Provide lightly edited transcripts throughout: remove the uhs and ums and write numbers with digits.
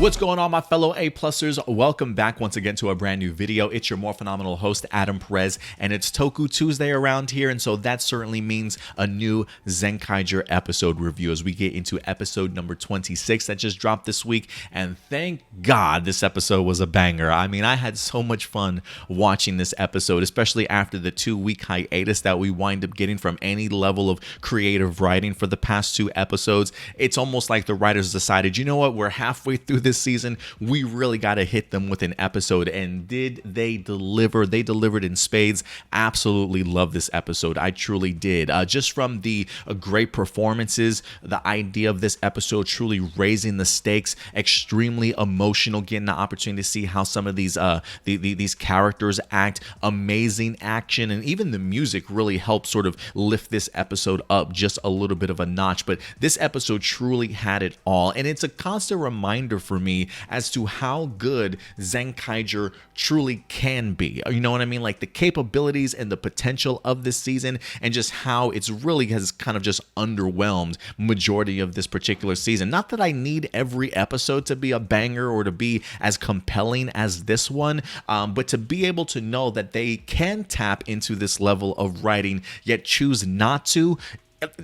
What's going on, my fellow A-plusers? Welcome back once again to a brand new video. It's your more phenomenal host, Adam Perez, and it's Toku Tuesday around here, and so that certainly means a new Zenkaiger episode review as we get into episode number 26 that just dropped this week, and thank God this episode was a banger. I mean, I had so much fun watching this episode, especially after the 2-week hiatus that we wind up getting from any level of creative writing for the past 2 episodes. It's almost like the writers decided, you know what, we're halfway through this season, we really got to hit them with an episode. And did they deliver? They delivered in spades. Absolutely love this episode. I truly did. Just from the great performances, the idea of this episode truly raising the stakes, extremely emotional, getting the opportunity to see how some of these these characters act, amazing action, and even the music really helped sort of lift this episode up just a little bit of a notch. But this episode truly had it all, and it's a constant reminder for me as to how good Zenkaiger truly can be. You know what I mean? Like the capabilities and the potential of this season, and just how it's really has kind of just underwhelmed majority of this particular season. Not that I need every episode to be a banger or to be as compelling as this one, but to be able to know that they can tap into this level of writing yet choose not to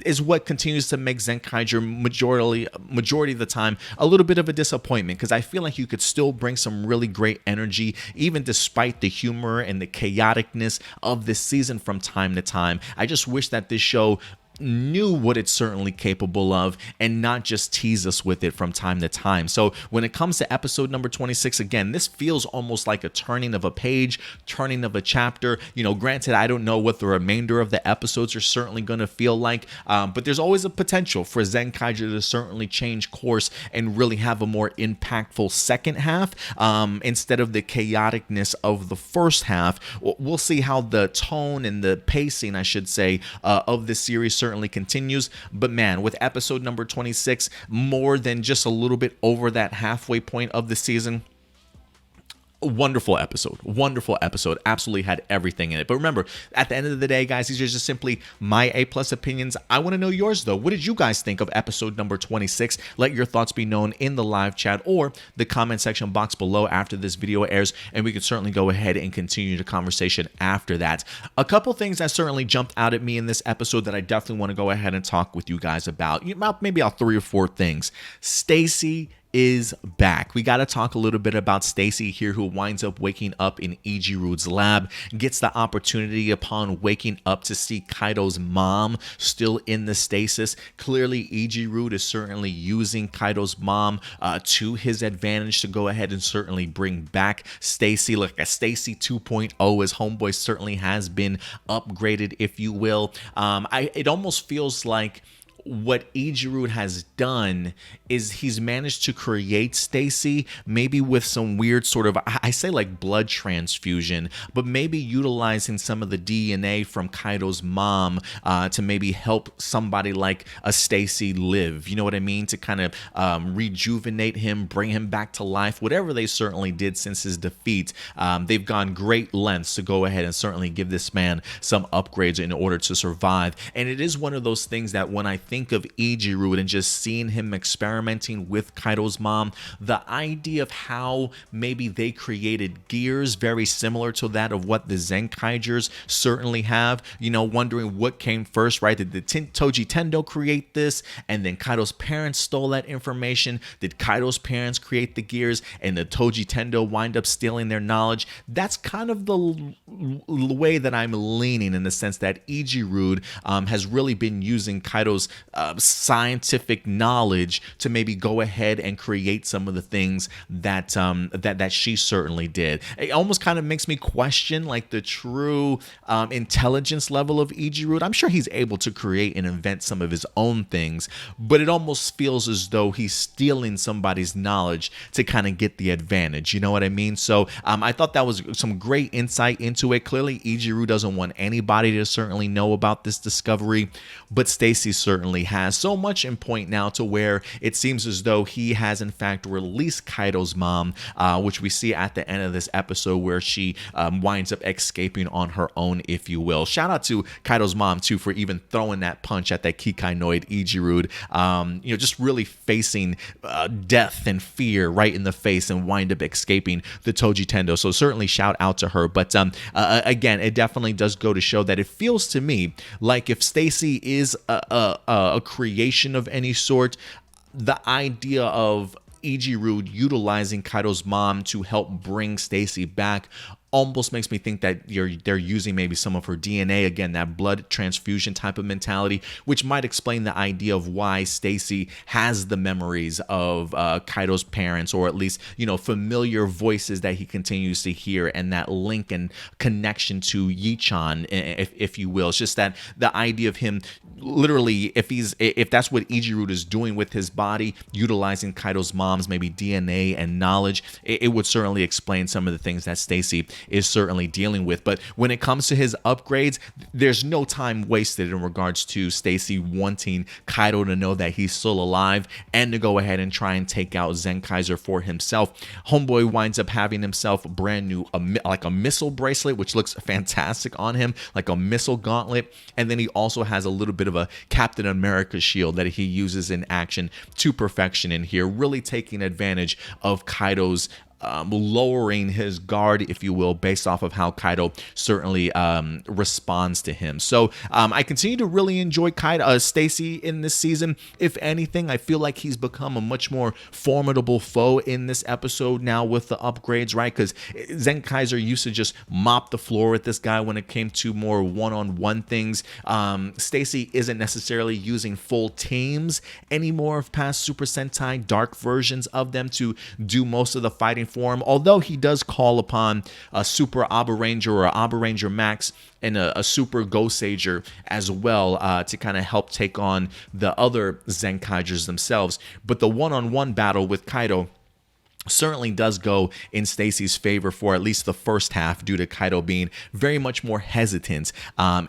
is what continues to make Zenkaiger majority of the time a little bit of a disappointment, because I feel like you could still bring some really great energy even despite the humor and the chaoticness of this season from time to time. I just wish that this show knew what it's certainly capable of and not just tease us with it from time to time. So when it comes to episode number 26, again, this feels almost like a turning of a page, turning of a chapter. You know, granted, I don't know what the remainder of the episodes are certainly going to feel like, but there's always a potential for Zenkaiger to certainly change course and really have a more impactful second half instead of the chaoticness of the first half. We'll see how the tone and the pacing, I should say, of this series certainly continues. But man, with episode number 26, more than just a little bit over that halfway point of the season, wonderful episode, absolutely had everything in it. But remember, at the end of the day, guys, these are just simply my A+ opinions. I want to know yours though. What did you guys think of episode number 26? Let your thoughts be known in the live chat or the comment section box below after this video airs, and we can certainly go ahead and continue the conversation after that. A couple things that certainly jumped out at me in this episode that I definitely want to go ahead and talk with you guys about. Maybe 3 or 4 things. Stacey is back. We got to talk a little bit about Stacey here, who winds up waking up in Ijiru's lab, gets the opportunity upon waking up to see Kaito's mom still in the stasis. Clearly, Ijiru is certainly using Kaito's mom to his advantage to go ahead and certainly bring back Stacey, like a Stacey 2.0, as Homeboy certainly has been upgraded, if you will. It almost feels like what Ijiru has done is he's managed to create Stacey, maybe with some weird sort of, I say like blood transfusion, but maybe utilizing some of the DNA from Kaito's mom to maybe help somebody like a Stacey live. You know what I mean? To kind of rejuvenate him, bring him back to life, whatever they certainly did since his defeat. They've gone great lengths to go ahead and certainly give this man some upgrades in order to survive. And it is one of those things that when I think of Ijiru and just seeing him experimenting with Kaito's mom, the idea of how maybe they created gears very similar to that of what the Zenkaigers certainly have, you know, wondering what came first, right? Did the Toji Tendo create this and then Kaito's parents stole that information? Did Kaito's parents create the gears and the Toji Tendo wind up stealing their knowledge? That's kind of the way that I'm leaning, in the sense that Ijiru has really been using Kaito's scientific knowledge to maybe go ahead and create some of the things that that she certainly did. It almost kind of makes me question like the true intelligence level of Ijiru. I'm sure he's able to create and invent some of his own things, but it almost feels as though he's stealing somebody's knowledge to kind of get the advantage. You know what I mean? So I thought that was some great insight into it. Clearly, Ijiru doesn't want anybody to certainly know about this discovery, but Stacey certainly certainly has. So much in point now to where it seems as though he has in fact released Kaito's mom, which we see at the end of this episode where she winds up escaping on her own, if you will. Shout out to Kaito's mom too for even throwing that punch at that Kikai-noid Ijirude, just really facing death and fear right in the face and wind up escaping the Toji Tendo. So certainly shout out to her. But again, it definitely does go to show that it feels to me like if Stacey is a creation of any sort, the idea of Ijirude utilizing Kaito's mom to help bring Stacey back almost makes me think that they're using maybe some of her DNA, again, that blood transfusion type of mentality, which might explain the idea of why Stacey has the memories of Kaito's parents, or at least, familiar voices that he continues to hear, and that link and connection to Yi-chan, if you will. It's just that the idea of him literally, if that's what Ijirude is doing with his body, utilizing Kaito's mom's maybe DNA and knowledge, it would certainly explain some of the things that Stacey is certainly dealing with. But when it comes to his upgrades, there's no time wasted in regards to Stacey wanting Kaito to know that he's still alive and to go ahead and try and take out Zenkaiser for himself. Homeboy winds up having himself a brand new, like a missile bracelet, which looks fantastic on him, like a missile gauntlet. And then he also has a little bit of a Captain America shield that he uses in action to perfection in here, really taking advantage of Kaito's lowering his guard, if you will, based off of how Kaito certainly responds to him. So I continue to really enjoy Stacey in this season. If anything, I feel like he's become a much more formidable foe in this episode now with the upgrades, right? Because Zenkaiser used to just mop the floor with this guy when it came to more one-on-one things. Stacey isn't necessarily using full teams anymore of past Super Sentai dark versions of them to do most of the fighting for him, although he does call upon a Super Aba Ranger or Aba Ranger Max and a Super Goseiger as well to kind of help take on the other Zenkaigers themselves. But the one-on-one battle with Kaito certainly does go in Stacey's favor for at least the first half, due to Kaito being very much more hesitant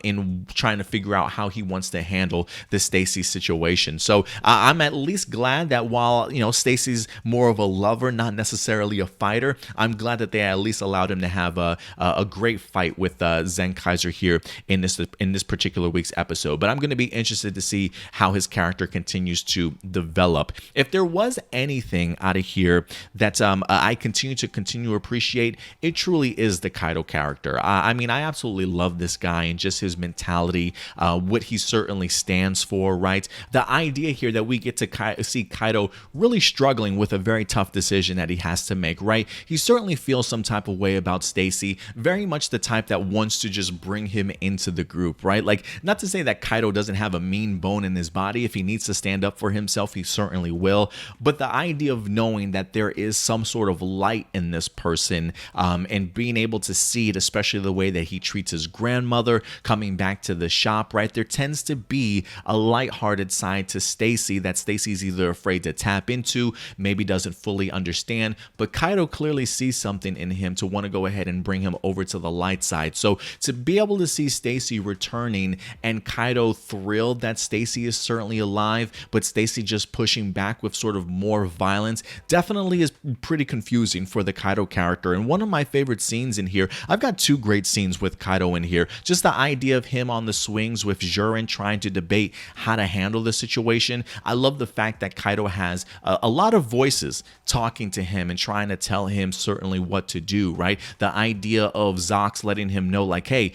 in trying to figure out how he wants to handle the Stacey situation. So I'm at least glad that while Stacey's more of a lover, not necessarily a fighter, I'm glad that they at least allowed him to have a great fight with Zenkaiser here in this particular week's episode. But I'm going to be interested to see how his character continues to develop. If there was anything out of here that I continue to appreciate, it truly is the Kaito character. I mean, I absolutely love this guy and just his mentality, what he certainly stands for, right? The idea here that we get to see Kaito really struggling with a very tough decision that he has to make, right? He certainly feels some type of way about Stacey, very much the type that wants to just bring him into the group, right? Like, not to say that Kaito doesn't have a mean bone in his body. If he needs to stand up for himself, he certainly will. But the idea of knowing that there is some sort of light in this person, and being able to see it, especially the way that he treats his grandmother coming back to the shop, right? There tends to be a lighthearted side to Stacey that Stacey's either afraid to tap into, maybe doesn't fully understand, but Kaito clearly sees something in him to want to go ahead and bring him over to the light side. So to be able to see Stacey returning and Kaito thrilled that Stacey is certainly alive, but Stacey just pushing back with sort of more violence, definitely is pretty confusing for the Kaito character. And one of my favorite scenes in here, I've got two great scenes with Kaito in here, just the idea of him on the swings with Zhuren trying to debate how to handle the situation. I love the fact that Kaito has a lot of voices talking to him and trying to tell him certainly what to do, right? The idea of Zox letting him know, like, hey,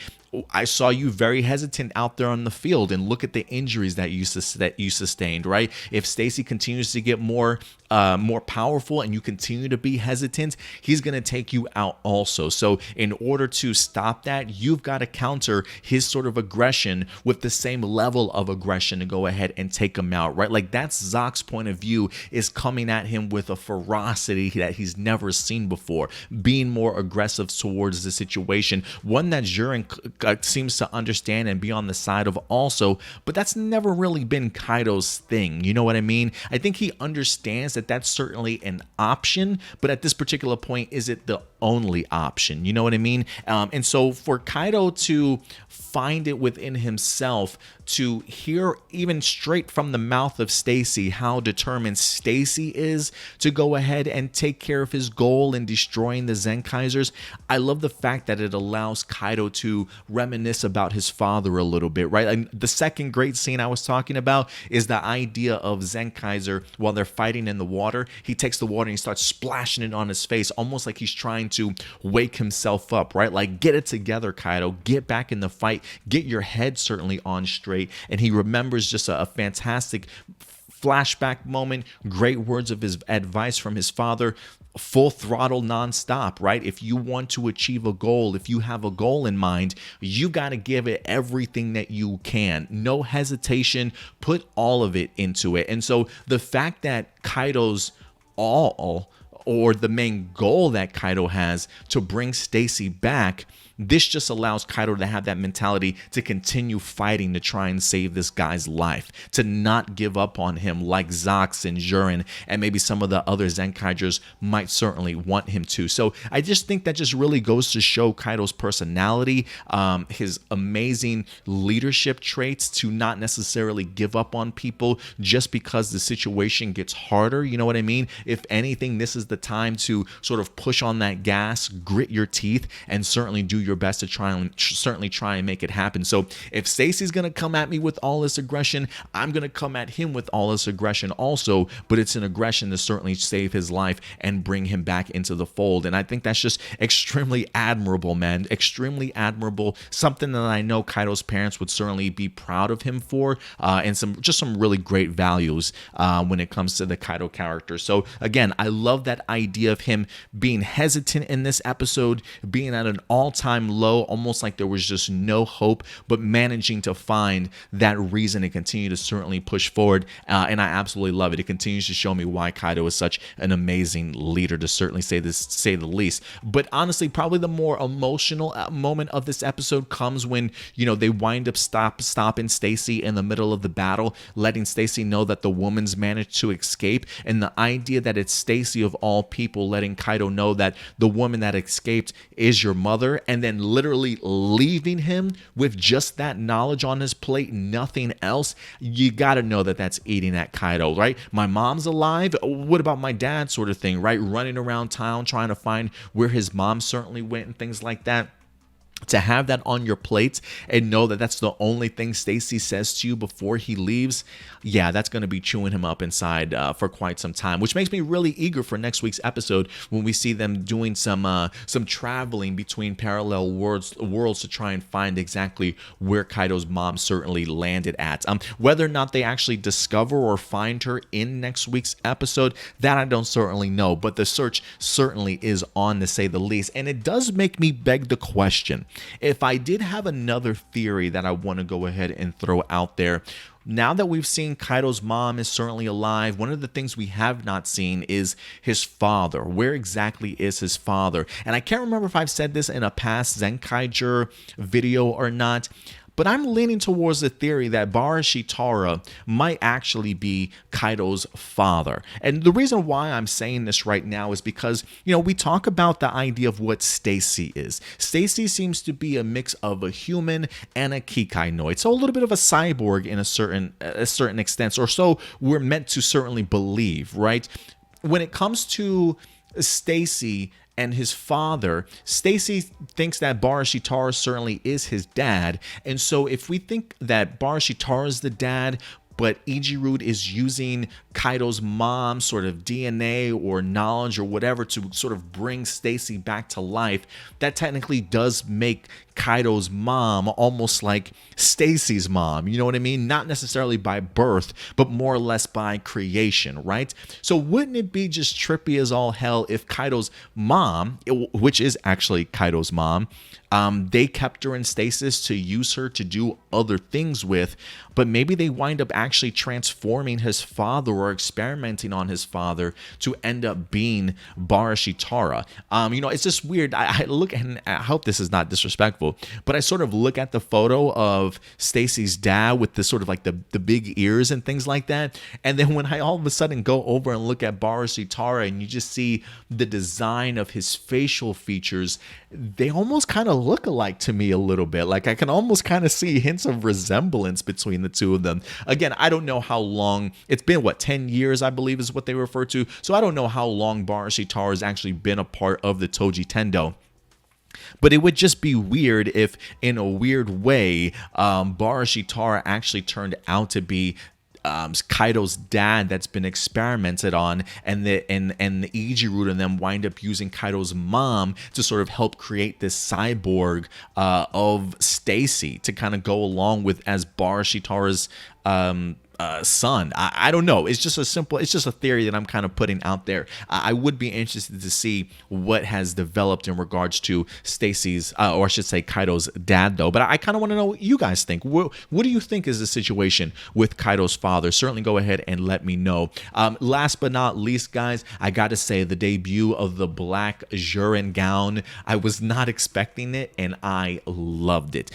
I saw you very hesitant out there on the field, and look at the injuries that you sustained, right? If Stacey continues to get more powerful and you continue to be hesitant, he's going to take you out also. So in order to stop that, you've got to counter his sort of aggression with the same level of aggression to go ahead and take him out, right? Like, that's Zox's point of view, is coming at him with a ferocity that he's never seen before, being more aggressive towards the situation, one that Zhuren seems to understand and be on the side of also, but that's never really been Kaito's thing. You know what I mean? I think he understands that that's certainly an option, but at this particular point, is it the only option. You know what I mean? And so for Kaito to find it within himself to hear even straight from the mouth of Stacey how determined Stacey is to go ahead and take care of his goal in destroying the Zenkaisers. I love the fact that it allows Kaito to reminisce about his father a little bit, right? And the second great scene I was talking about is the idea of Zenkaiser while they're fighting in the water. He takes the water and he starts splashing it on his face, almost like he's trying to wake himself up, right? Like, get it together, Kaito. Get back in the fight. Get your head certainly on straight. And he remembers just a fantastic flashback moment, great words of his advice from his father, full throttle nonstop, right? If you want to achieve a goal, if you have a goal in mind, you got to give it everything that you can. No hesitation, put all of it into it. And so the fact that Kaito's all, or the main goal that Kaito has to bring Stacey back, this just allows Kaito to have that mentality to continue fighting to try and save this guy's life, to not give up on him like Zox and Zhuran and maybe some of the other Zenkaigers might certainly want him to. So I just think that just really goes to show Kaito's personality, his amazing leadership traits to not necessarily give up on people just because the situation gets harder. You know what I mean? If anything, this is the time to sort of push on that gas, grit your teeth, and certainly do your best to try and make it happen. So if Stacey's gonna come at me with all this aggression, I'm gonna come at him with all this aggression also, but it's an aggression to certainly save his life and bring him back into the fold. And I think that's just extremely admirable, man. Extremely admirable. Something that I know Kaito's parents would certainly be proud of him for, and some really great values when it comes to the Kaito character. So again, I love that idea of him being hesitant in this episode, being at an all-time low, almost like there was just no hope, but managing to find that reason to continue to certainly push forward. And I absolutely love it. It continues to show me why Kaito is such an amazing leader, to certainly say the least. But honestly, probably the more emotional moment of this episode comes when, you know, they wind up stopping Stacey in the middle of the battle, letting Stacey know that the woman's managed to escape, and the idea that it's Stacey of all people letting Kaito know that the woman that escaped is your mother, and then literally leaving him with just that knowledge on his plate, nothing else. You got to know that that's eating at Kaito, right? My mom's alive. What about my dad, sort of thing, right? Running around town trying to find where his mom certainly went and things like that. To have that on your plate and know that that's the only thing Stacey says to you before he leaves, yeah, that's going to be chewing him up inside for quite some time, which makes me really eager for next week's episode when we see them doing some traveling between parallel worlds to try and find exactly where Kaito's mom certainly landed at. Whether or not they actually discover or find her in next week's episode, that I don't certainly know, but the search certainly is on, to say the least. And it does make me beg the question, if I did have another theory that I want to go ahead and throw out there, now that we've seen Kaito's mom is certainly alive, one of the things we have not seen is his father. Where exactly is his father? And I can't remember if I've said this in a past Zenkaiger video or not, but I'm leaning towards the theory that Barashitara might actually be Kaito's father. And the reason why I'm saying this right now is because, you know, we talk about the idea of what Stacey is. Stacey seems to be a mix of a human and a Kikainoid. So a little bit of a cyborg in a certain extent, or so we're meant to certainly believe, right? When it comes to Stacey and his father, Stacey thinks that Barashitara certainly is his dad. And so if we think that Barashitara is the dad, but Ichirud is using Kaito's mom's sort of DNA or knowledge or whatever to sort of bring Stacey back to life, that technically does make Kaito's mom almost like Stacey's mom. You know what I mean? Not necessarily by birth, but more or less by creation, right? So wouldn't it be just trippy as all hell if Kaito's mom, which is actually Kaito's mom, they kept her in stasis to use her to do other things with, but maybe they wind up actually transforming his father or experimenting on his father to end up being Barashitara. It's just weird. I look, and I hope this is not disrespectful, but I sort of look at the photo of Stacey's dad with the sort of like the big ears and things like that, and then when I all of a sudden go over and look at Barashitara and you just see the design of his facial features, they almost kind of look alike to me a little bit. Like I can almost kind of see hints of resemblance between the two of them. Again, I don't know how long it's been. 10 years, I believe, is what they refer to. So I don't know how long Barashitara has actually been a part of the Toji Tendo. But it would just be weird if, in a weird way, Barashitara actually turned out to be Kaito's dad that's been experimented on, and the Ijiroot and them wind up using Kaito's mom to sort of help create this cyborg of Stacey to kind of go along with as Barashitara's son. I don't know. It's just a theory that I'm kind of putting out there. I would be interested to see what has developed in regards to Stacey's, or I should say Kaito's dad, though. But I kind of want to know what you guys think. What do you think is the situation with Kaito's father? Certainly go ahead and let me know. Last but not least, guys, I got to say the debut of the Black ZyuranGaon. I was not expecting it, and I loved it.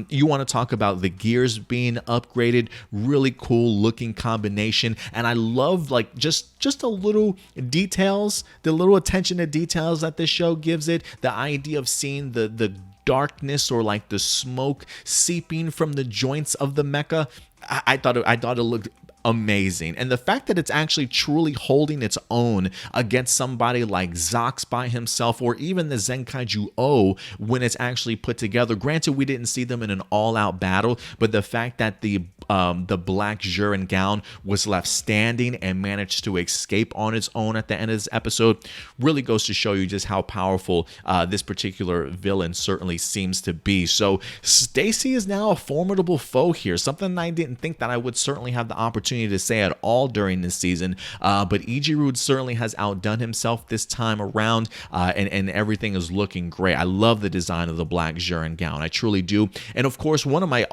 You want to talk about the gears being upgraded? Really cool looking combination, and I love like just a little details, the little attention to details that this show gives it. The idea of seeing the darkness or like the smoke seeping from the joints of the mecha. I thought it looked amazing, and the fact that it's actually truly holding its own against somebody like Zox by himself, or even the Zenkaiju O when it's actually put together. Granted, we didn't see them in an all-out battle, but the fact that the Black ZyuranGaon was left standing and managed to escape on its own at the end of this episode really goes to show you just how powerful this particular villain certainly seems to be. So Stacey is now a formidable foe here, something I didn't think that I would certainly have the opportunity to say at all during this season, but Ijiroot certainly has outdone himself this time around, and everything is looking great. I love the design of the Black ZyuranGaon, I truly do. And of course, one of my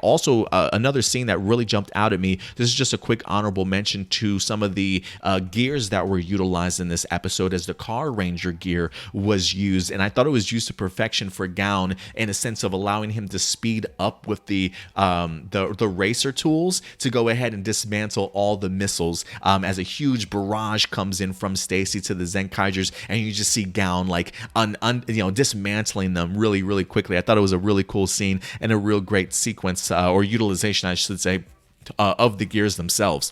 another scene that really jumped out at me, this is just a quick honorable mention to some of the gears that were utilized in this episode, as the Car Ranger gear was used, and I thought it was used to perfection for Gaon in a sense of allowing him to speed up with the racer tools to go ahead and dismantle all the missiles, as a huge barrage comes in from Stacey to the Zenkaigers, and you just see Gaon like dismantling them really, really quickly. I thought it was a really cool scene and a real great sequence, or utilization, I should say, of the gears themselves.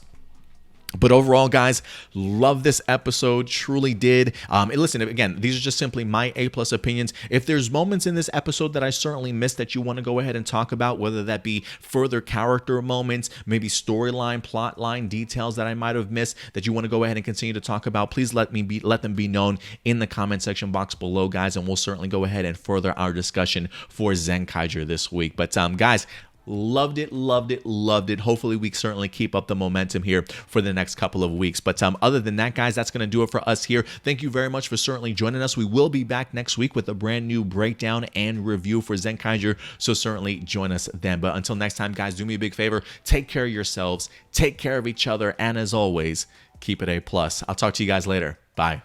But overall, guys, love this episode, truly did. And listen, again, these are just simply my A+ opinions. If there's moments in this episode that I certainly missed that you want to go ahead and talk about, whether that be further character moments, maybe storyline, plot line details that I might have missed that you want to go ahead and continue to talk about, please let them be known in the comment section box below, guys, and we'll certainly go ahead and further our discussion for Zenkaiger this week. But guys, loved it. Hopefully we certainly keep up the momentum here for the next couple of weeks. But other than that, guys, that's going to do it for us here. Thank you very much for certainly joining us. We will be back next week with a brand new breakdown and review for Zenkaiger, so certainly join us then. But until next time, guys, do me a big favor. Take care of yourselves, take care of each other, and as always, keep it A+. I'll talk to you guys later. Bye.